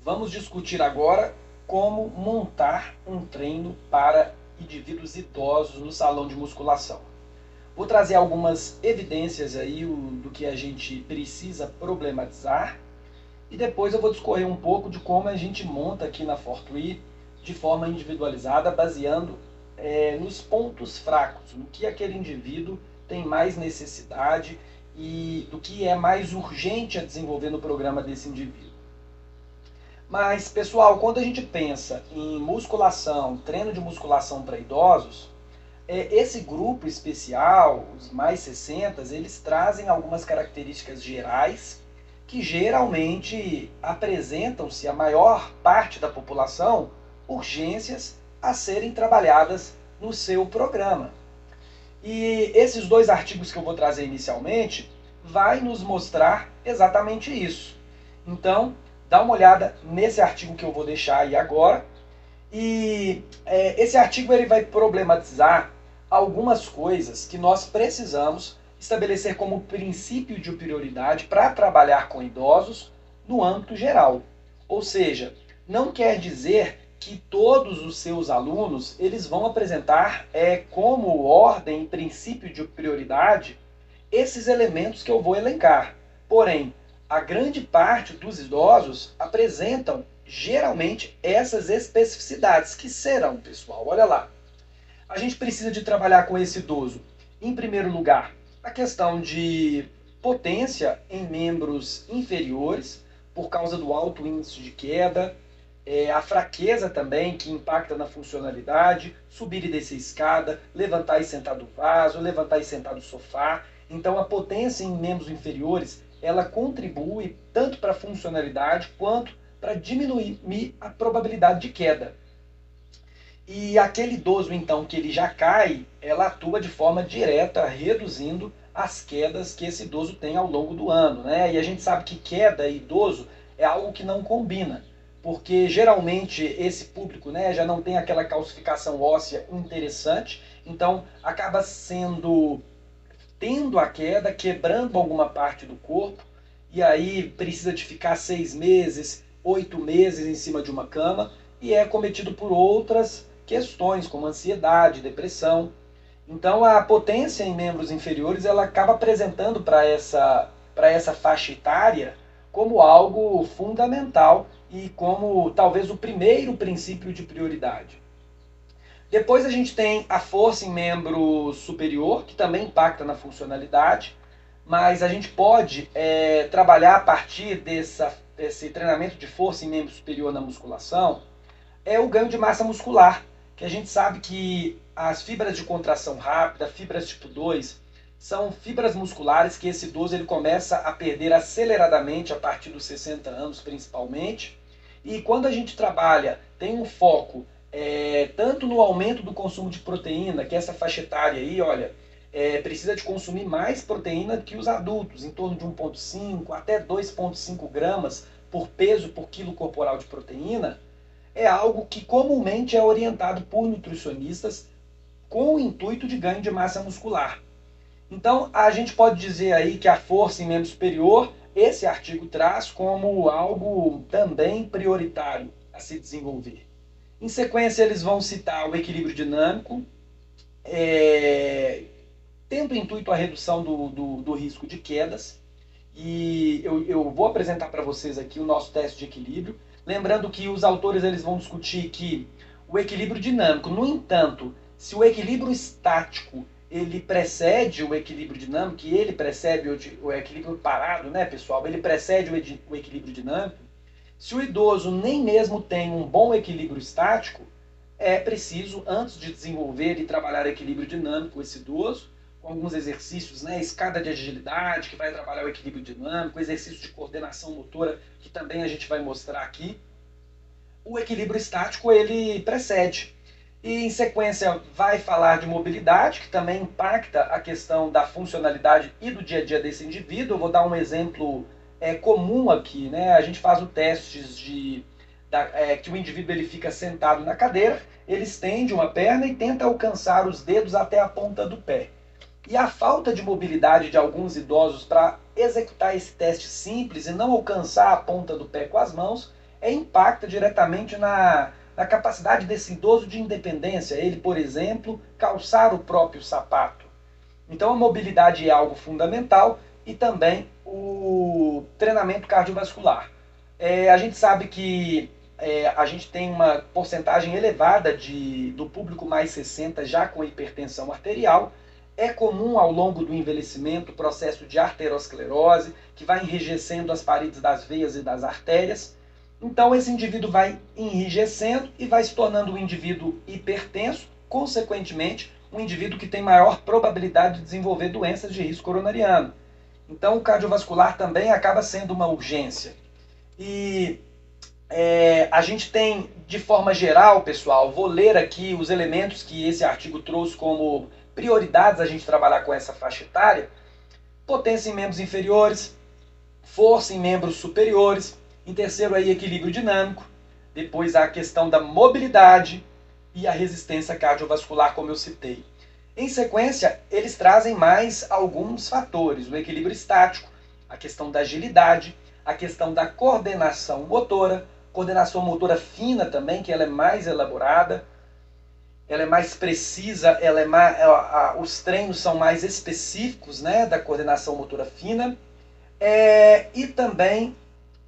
Vamos discutir agora como montar um treino para indivíduos idosos no salão de musculação. Vou trazer algumas evidências aí do que a gente precisa problematizar e depois eu vou discorrer um pouco de como a gente monta aqui na Fortwee de forma individualizada, baseando nos pontos fracos, no que aquele indivíduo tem mais necessidade e do que é mais urgente a desenvolver no programa desse indivíduo. Mas, pessoal, quando a gente pensa em musculação, treino de musculação para idosos, esse grupo especial, os mais 60, eles trazem algumas características gerais que geralmente apresentam-se à maior parte da população urgências a serem trabalhadas no seu programa. E esses dois artigos que eu vou trazer inicialmente vai nos mostrar exatamente isso. Então, dá uma olhada nesse artigo que eu vou deixar aí agora. E esse artigo ele vai problematizar algumas coisas que nós precisamos estabelecer como princípio de prioridade para trabalhar com idosos no âmbito geral. Ou seja, não quer dizer que todos os seus alunos eles vão apresentar como ordem e princípio de prioridade esses elementos que eu vou elencar. Porém, a grande parte dos idosos apresentam geralmente essas especificidades, que serão, pessoal, olha lá. A gente precisa de trabalhar com esse idoso, em primeiro lugar, a questão de potência em membros inferiores, por causa do alto índice de queda, a fraqueza também, que impacta na funcionalidade, subir e descer escada, levantar e sentar do vaso, levantar e sentar do sofá. Então, a potência em membros inferiores, ela contribui tanto para a funcionalidade quanto para diminuir a probabilidade de queda. E aquele idoso, então, que ele já cai, ela atua de forma direta, reduzindo as quedas que esse idoso tem ao longo do ano, né? E a gente sabe que queda e idoso é algo que não combina, porque geralmente esse público, né, já não tem aquela calcificação óssea interessante, então acaba tendo a queda, quebrando alguma parte do corpo, e aí precisa de ficar 6 meses, 8 meses em cima de uma cama, e é cometido por outras questões, como ansiedade, depressão. Então a potência em membros inferiores ela acaba apresentando para essa faixa etária como algo fundamental e como talvez o primeiro princípio de prioridade. Depois a gente tem a força em membro superior, que também impacta na funcionalidade, mas a gente pode trabalhar a partir desse treinamento de força em membro superior na musculação, o ganho de massa muscular, que a gente sabe que as fibras de contração rápida, fibras tipo 2, são fibras musculares que esse idoso ele começa a perder aceleradamente a partir dos 60 anos, principalmente. E quando a gente trabalha, tem um foco tanto no aumento do consumo de proteína, que essa faixa etária aí, olha, precisa de consumir mais proteína que os adultos, em torno de 1,5 até 2,5 gramas por peso por quilo corporal de proteína, é algo que comumente é orientado por nutricionistas com o intuito de ganho de massa muscular. Então, a gente pode dizer aí que a força em membro superior, esse artigo traz como algo também prioritário a se desenvolver. Em sequência, eles vão citar o equilíbrio dinâmico, tendo o intuito a redução do risco de quedas. E eu vou apresentar para vocês aqui o nosso teste de equilíbrio. Lembrando que os autores eles vão discutir que o equilíbrio dinâmico, no entanto, se o equilíbrio estático ele precede o equilíbrio dinâmico, e ele precede o equilíbrio parado, né, pessoal? Ele precede o equilíbrio dinâmico. Se o idoso nem mesmo tem um bom equilíbrio estático, é preciso, antes de desenvolver e trabalhar equilíbrio dinâmico esse idoso, com alguns exercícios, né, escada de agilidade, que vai trabalhar o equilíbrio dinâmico, exercício de coordenação motora, que também a gente vai mostrar aqui, o equilíbrio estático ele precede. E em sequência vai falar de mobilidade, que também impacta a questão da funcionalidade e do dia a dia desse indivíduo. Eu vou dar um exemplo comum aqui, né? A gente faz o teste que o indivíduo ele fica sentado na cadeira, ele estende uma perna e tenta alcançar os dedos até a ponta do pé. E a falta de mobilidade de alguns idosos para executar esse teste simples e não alcançar a ponta do pé com as mãos impacta diretamente na capacidade desse idoso de independência, ele, por exemplo, calçar o próprio sapato. Então a mobilidade é algo fundamental e também o treinamento cardiovascular. A gente sabe que a gente tem uma porcentagem elevada do público mais 60 já com hipertensão arterial. É comum ao longo do envelhecimento o processo de arteriosclerose, que vai enrijecendo as paredes das veias e das artérias. Então esse indivíduo vai enrijecendo e vai se tornando um indivíduo hipertenso, consequentemente um indivíduo que tem maior probabilidade de desenvolver doenças de risco coronariano. Então o cardiovascular também acaba sendo uma urgência. E a gente tem, de forma geral, pessoal, vou ler aqui os elementos que esse artigo trouxe como prioridades a gente trabalhar com essa faixa etária: potência em membros inferiores, força em membros superiores, em terceiro aí equilíbrio dinâmico, depois a questão da mobilidade e a resistência cardiovascular, como eu citei. Em sequência, eles trazem mais alguns fatores: o equilíbrio estático, a questão da agilidade, a questão da coordenação motora fina também, que ela é mais elaborada, ela é mais precisa, os treinos são mais específicos, né, da coordenação motora fina, e também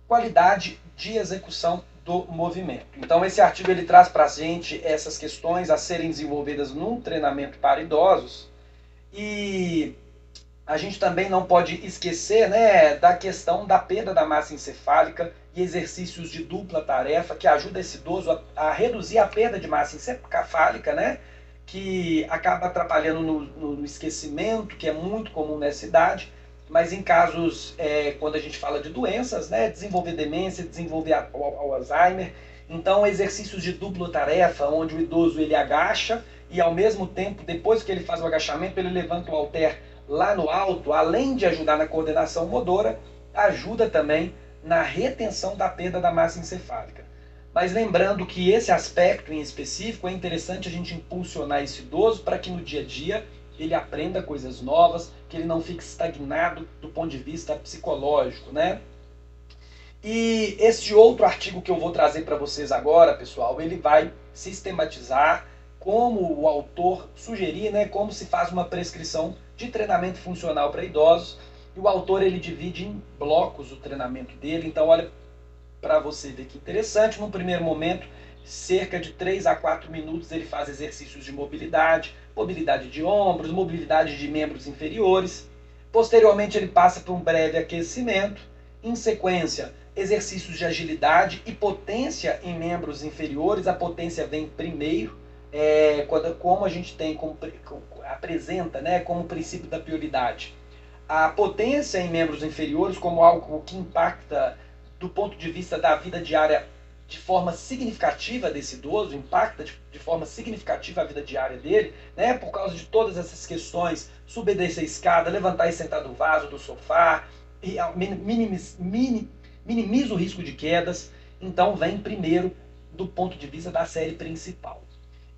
qualidade de execução do movimento. Então esse artigo ele traz para a gente essas questões a serem desenvolvidas num treinamento para idosos. E a gente também não pode esquecer, né, da questão da perda da massa encefálica e exercícios de dupla tarefa que ajuda esse idoso a reduzir a perda de massa encefálica, né, que acaba atrapalhando no esquecimento, que é muito comum nessa idade. Mas em casos, quando a gente fala de doenças, né, desenvolver demência, desenvolver Alzheimer, então exercícios de dupla tarefa, onde o idoso ele agacha e ao mesmo tempo, depois que ele faz o agachamento, ele levanta o halter lá no alto, além de ajudar na coordenação motora, ajuda também na retenção da perda da massa encefálica. Mas lembrando que esse aspecto em específico é interessante a gente impulsionar esse idoso para que no dia a dia ele aprenda coisas novas, que ele não fique estagnado do ponto de vista psicológico, né? E este outro artigo que eu vou trazer para vocês agora, pessoal, ele vai sistematizar como o autor sugerir, né, como se faz uma prescrição de treinamento funcional para idosos. E o autor ele divide em blocos o treinamento dele. Então, olha para você ver que interessante. No primeiro momento, cerca de 3 a 4 minutos ele faz exercícios de mobilidade de ombros, mobilidade de membros inferiores. Posteriormente ele passa por um breve aquecimento. Em sequência, exercícios de agilidade e potência em membros inferiores. A potência vem primeiro, como a gente tem, apresenta, né, como princípio da prioridade. A potência em membros inferiores como algo que impacta do ponto de vista da vida diária de forma significativa desse idoso, impacta de forma significativa a vida diária dele, né, por causa de todas essas questões: subir, descer a escada, levantar e sentar do vaso, do sofá, e minimiza o risco de quedas. Então vem primeiro do ponto de vista da série principal.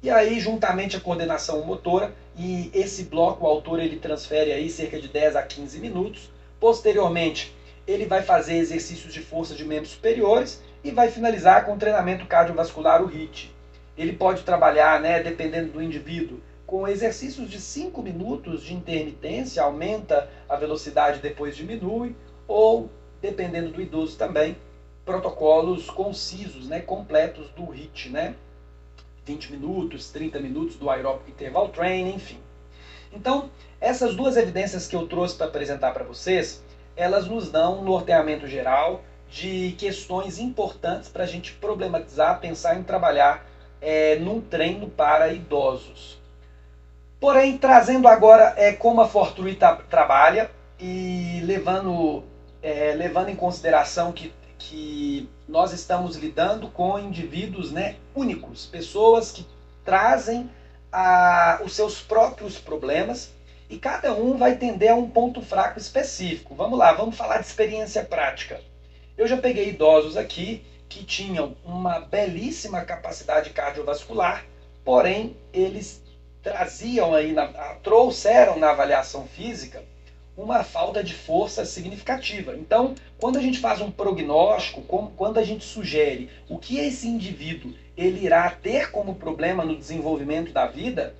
E aí, juntamente a coordenação motora, e esse bloco o autor ele transfere aí cerca de 10 a 15 minutos. Posteriormente, ele vai fazer exercícios de força de membros superiores e vai finalizar com o treinamento cardiovascular, o HIIT. Ele pode trabalhar, né, dependendo do indivíduo, com exercícios de 5 minutos de intermitência, aumenta a velocidade, depois diminui, ou, dependendo do idoso também, protocolos concisos, né, completos do HIIT, né? 20 minutos, 30 minutos do Aerobic Interval Training, enfim. Então, essas duas evidências que eu trouxe para apresentar para vocês, elas nos dão um norteamento geral de questões importantes para a gente problematizar, pensar em trabalhar num treino para idosos. Porém, trazendo agora como a Fortrui trabalha e levando em consideração que nós estamos lidando com indivíduos, né, únicos, pessoas que trazem os seus próprios problemas e cada um vai tender a um ponto fraco específico. Vamos lá, vamos falar de experiência prática. Eu já peguei idosos aqui que tinham uma belíssima capacidade cardiovascular, porém eles trouxeram na avaliação física uma falta de força significativa. Então, quando a gente faz um prognóstico, quando a gente sugere o que esse indivíduo ele irá ter como problema no desenvolvimento da vida,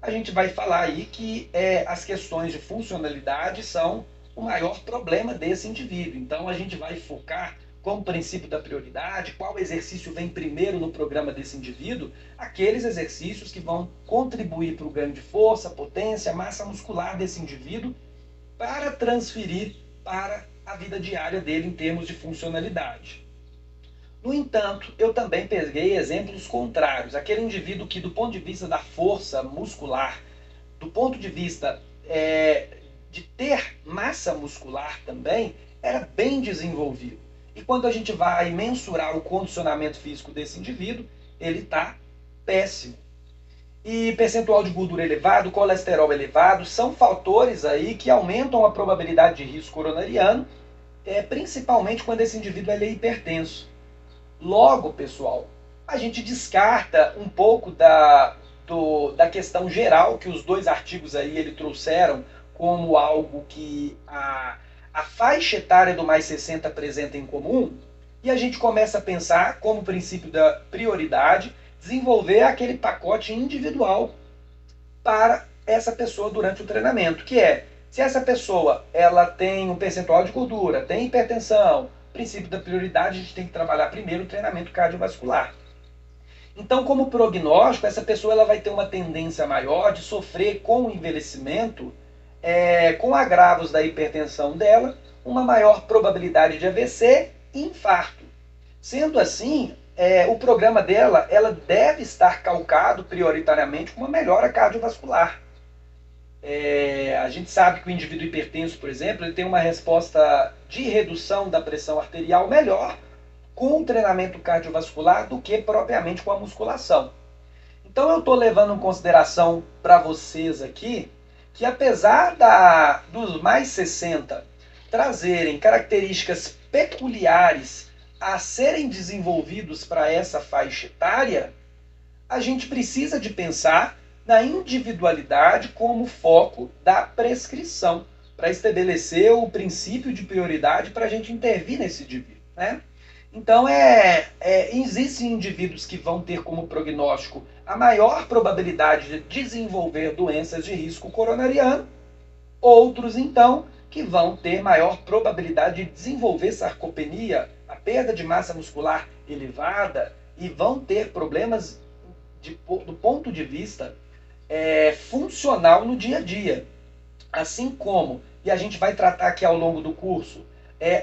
a gente vai falar aí que as questões de funcionalidade são o maior problema desse indivíduo. Então, a gente vai focar como princípio da prioridade, qual exercício vem primeiro no programa desse indivíduo, aqueles exercícios que vão contribuir para o ganho de força, potência, massa muscular desse indivíduo, para transferir para a vida diária dele em termos de funcionalidade. No entanto, eu também peguei exemplos contrários. Aquele indivíduo que, do ponto de vista da força muscular, do ponto de vista de ter massa muscular também, era bem desenvolvido. E quando a gente vai mensurar o condicionamento físico desse indivíduo, ele está péssimo. E percentual de gordura elevado, colesterol elevado, são fatores aí que aumentam a probabilidade de risco coronariano, principalmente quando esse indivíduo é hipertenso. Logo, pessoal, a gente descarta um pouco da questão geral que os dois artigos aí ele trouxeram como algo que a faixa etária do mais 60 apresenta em comum, e a gente começa a pensar, como princípio da prioridade, desenvolver aquele pacote individual para essa pessoa durante o treinamento, que é, se essa pessoa ela tem um percentual de gordura, tem hipertensão, princípio da prioridade, a gente tem que trabalhar primeiro o treinamento cardiovascular. Então, como prognóstico, essa pessoa ela vai ter uma tendência maior de sofrer com o envelhecimento, com agravos da hipertensão dela, uma maior probabilidade de AVC e infarto. Sendo assim, o programa dela ela deve estar calcado prioritariamente com uma melhora cardiovascular. A gente sabe que o indivíduo hipertenso, por exemplo, ele tem uma resposta de redução da pressão arterial melhor com o treinamento cardiovascular do que propriamente com a musculação. Então eu estou levando em consideração para vocês aqui que apesar dos mais 60 trazerem características peculiares a serem desenvolvidos para essa faixa etária, a gente precisa de pensar na individualidade como foco da prescrição, para estabelecer o princípio de prioridade para a gente intervir nesse indivíduo, né? Então, existem indivíduos que vão ter como prognóstico a maior probabilidade de desenvolver doenças de risco coronariano, outros, então, que vão ter maior probabilidade de desenvolver sarcopenia, a perda de massa muscular elevada, e vão ter problemas do ponto de vista funcional no dia a dia. Assim como, e a gente vai tratar aqui ao longo do curso,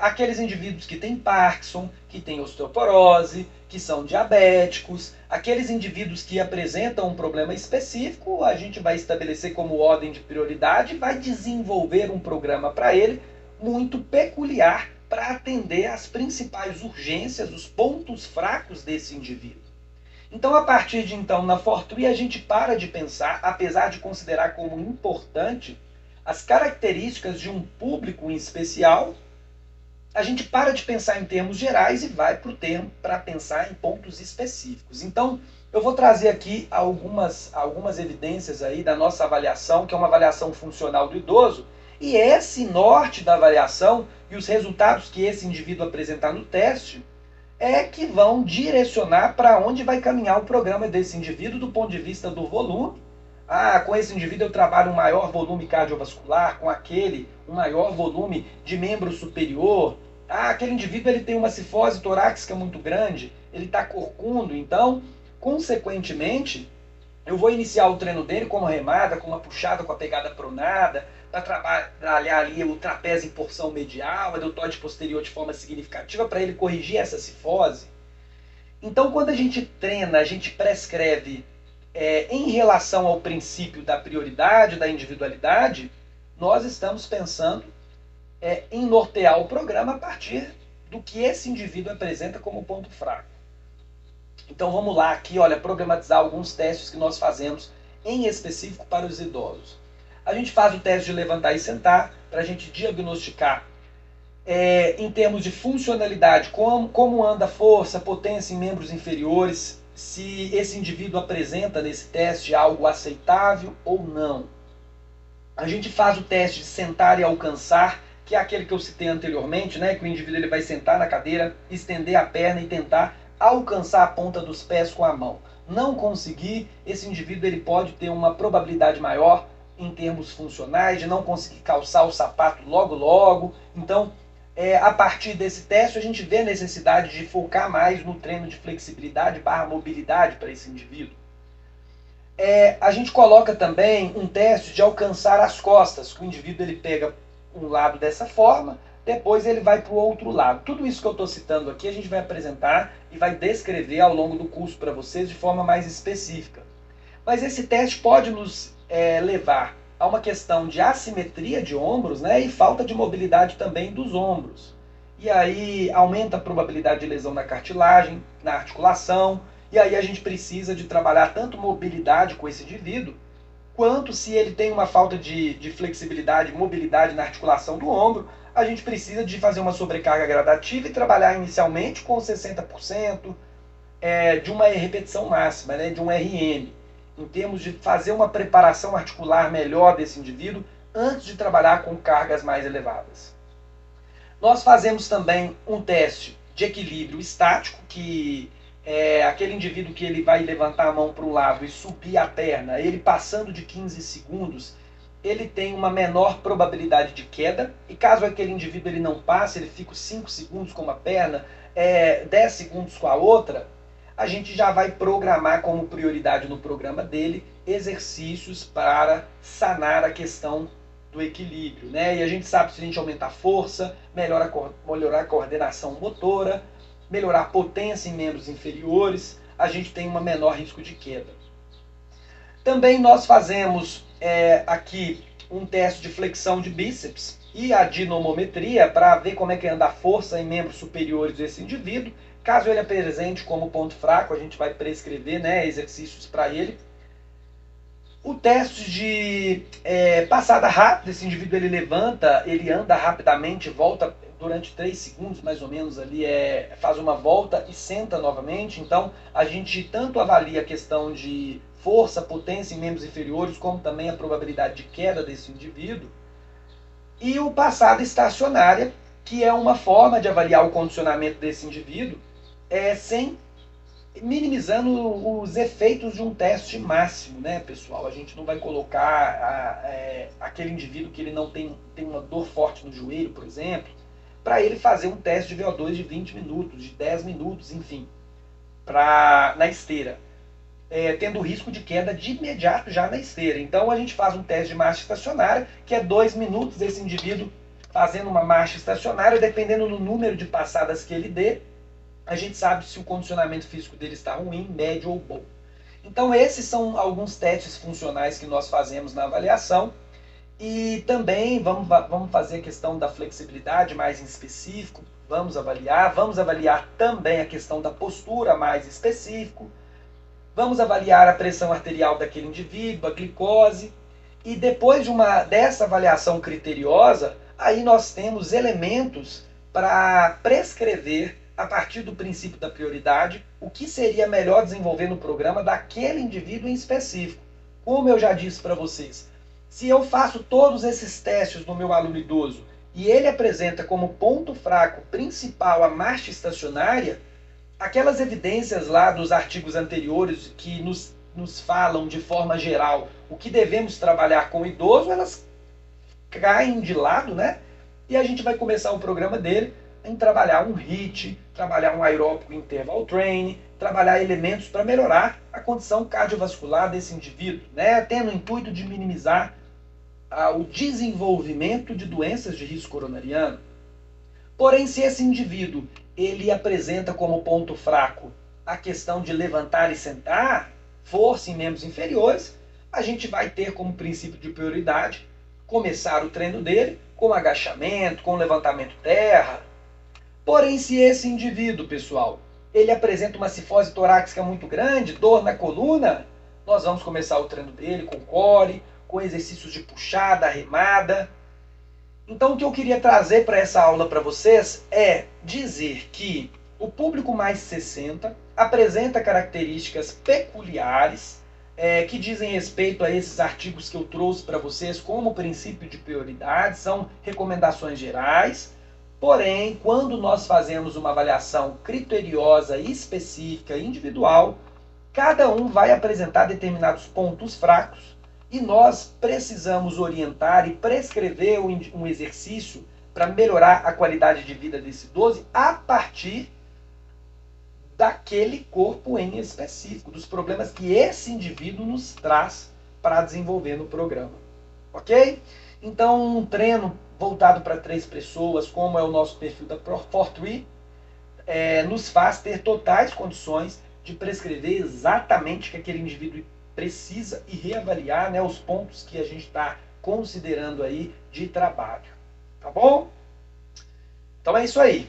aqueles indivíduos que têm Parkinson, que têm osteoporose, que são diabéticos, aqueles indivíduos que apresentam um problema específico, a gente vai estabelecer como ordem de prioridade e vai desenvolver um programa para ele muito peculiar para atender às principais urgências, os pontos fracos desse indivíduo. Então, a partir de então, na Fortui, a gente para de pensar, apesar de considerar como importante as características de um público em especial, a gente para de pensar em termos gerais e vai para pensar em pontos específicos. Então, eu vou trazer aqui algumas evidências aí da nossa avaliação, que é uma avaliação funcional do idoso, e esse norte da avaliação e os resultados que esse indivíduo apresentar no teste que vão direcionar para onde vai caminhar o programa desse indivíduo do ponto de vista do volume. Com esse indivíduo eu trabalho um maior volume cardiovascular, com aquele um maior volume de membro superior. Aquele indivíduo ele tem uma cifose torácica muito grande, ele está corcundo, então, consequentemente, eu vou iniciar o treino dele com uma remada, com uma puxada com a pegada pronada, para trabalhar ali o trapézio em porção medial, a deltoide posterior de forma significativa, para ele corrigir essa cifose. Então, quando a gente treina, a gente prescreve em relação ao princípio da prioridade, da individualidade, nós estamos pensando em nortear o programa a partir do que esse indivíduo apresenta como ponto fraco. Então vamos lá aqui, olha, programatizar alguns testes que nós fazemos em específico para os idosos. A gente faz o teste de levantar e sentar para a gente diagnosticar em termos de funcionalidade, como anda a força, potência em membros inferiores, se esse indivíduo apresenta nesse teste algo aceitável ou não. A gente faz o teste de sentar e alcançar, que é aquele que eu citei anteriormente, né? Que o indivíduo ele vai sentar na cadeira, estender a perna e tentar alcançar a ponta dos pés com a mão. Não conseguir, esse indivíduo ele pode ter uma probabilidade maior em termos funcionais de não conseguir calçar o sapato logo logo. Então, a partir desse teste, a gente vê a necessidade de focar mais no treino de flexibilidade barra mobilidade para esse indivíduo. A gente coloca também um teste de alcançar as costas, que o indivíduo ele pega um lado dessa forma, depois ele vai para o outro lado. Tudo isso que eu estou citando aqui a gente vai apresentar e vai descrever ao longo do curso para vocês de forma mais específica. Mas esse teste pode nos levar a uma questão de assimetria de ombros, né, e falta de mobilidade também dos ombros. E aí aumenta a probabilidade de lesão na cartilagem, na articulação, e aí a gente precisa de trabalhar tanto mobilidade com esse indivíduo, quanto se ele tem uma falta de flexibilidade, mobilidade na articulação do ombro, a gente precisa de fazer uma sobrecarga gradativa e trabalhar inicialmente com 60% de uma repetição máxima, né, de um RM, em termos de fazer uma preparação articular melhor desse indivíduo antes de trabalhar com cargas mais elevadas. Nós fazemos também um teste de equilíbrio estático, que é aquele indivíduo que ele vai levantar a mão para o lado e subir a perna, ele passando de 15 segundos, ele tem uma menor probabilidade de queda, e caso aquele indivíduo ele não passe, ele fica 5 segundos com uma perna, 10 segundos com a outra, a gente já vai programar como prioridade no programa dele exercícios para sanar a questão do equilíbrio, né? E a gente sabe que se a gente aumentar a força, melhorar a coordenação motora, melhorar a potência em membros inferiores, a gente tem um menor risco de queda. Também nós fazemos aqui um teste de flexão de bíceps e a dinamometria para ver como é que anda a força em membros superiores desse indivíduo. Caso ele apresente como ponto fraco, a gente vai prescrever, né, exercícios para ele. O teste de passada rápida, esse indivíduo ele levanta, ele anda rapidamente, volta durante 3 segundos mais ou menos ali, faz uma volta e senta novamente. Então a gente tanto avalia a questão de força, potência em membros inferiores, como também a probabilidade de queda desse indivíduo. E o passada estacionária, que é uma forma de avaliar o condicionamento desse indivíduo, sem minimizando os efeitos de um teste máximo, né, pessoal? A gente não vai colocar aquele indivíduo que ele não tem uma dor forte no joelho, por exemplo, para ele fazer um teste de VO2 de 20 minutos, de 10 minutos, enfim, na esteira, tendo risco de queda de imediato já na esteira. Então a gente faz um teste de marcha estacionária, que é 2 minutos desse indivíduo fazendo uma marcha estacionária, dependendo do número de passadas que ele dê, a gente sabe se o condicionamento físico dele está ruim, médio ou bom. Então esses são alguns testes funcionais que nós fazemos na avaliação. E também vamos fazer a questão da flexibilidade mais em específico, vamos avaliar também a questão da postura mais específico, vamos avaliar a pressão arterial daquele indivíduo, a glicose, e depois dessa avaliação criteriosa, aí nós temos elementos para prescrever, a partir do princípio da prioridade, o que seria melhor desenvolver no programa daquele indivíduo em específico. Como eu já disse para vocês, se eu faço todos esses testes no meu aluno idoso e ele apresenta como ponto fraco principal a marcha estacionária, aquelas evidências lá dos artigos anteriores que nos falam de forma geral o que devemos trabalhar com o idoso, elas caem de lado, né? E a gente vai começar o programa dele em trabalhar um HIIT, trabalhar um aeróbico interval training, trabalhar elementos para melhorar a condição cardiovascular desse indivíduo, né? Tendo o intuito de minimizar o desenvolvimento de doenças de risco coronariano. Porém, se esse indivíduo ele apresenta como ponto fraco a questão de levantar e sentar, força em membros inferiores, a gente vai ter como princípio de prioridade começar o treino dele com agachamento, com levantamento terra. Porém, se esse indivíduo, pessoal, ele apresenta uma cifose torácica muito grande, dor na coluna, nós vamos começar o treino dele com core, com exercícios de puxada, remada. Então o que eu queria trazer para essa aula para vocês é dizer que o público mais 60 apresenta características peculiares que dizem respeito a esses artigos que eu trouxe para vocês como princípio de prioridade, são recomendações gerais, porém, quando nós fazemos uma avaliação criteriosa, específica, individual, cada um vai apresentar determinados pontos fracos e nós precisamos orientar e prescrever um exercício para melhorar a qualidade de vida desse idoso a partir daquele corpo em específico, dos problemas que esse indivíduo nos traz para desenvolver no programa. Ok? Então, um treino voltado para 3 pessoas, como é o nosso perfil da Pro43, nos faz ter totais condições de prescrever exatamente o que aquele indivíduo precisa e reavaliar, né, os pontos que a gente está considerando aí de trabalho. Tá bom? Então é isso aí.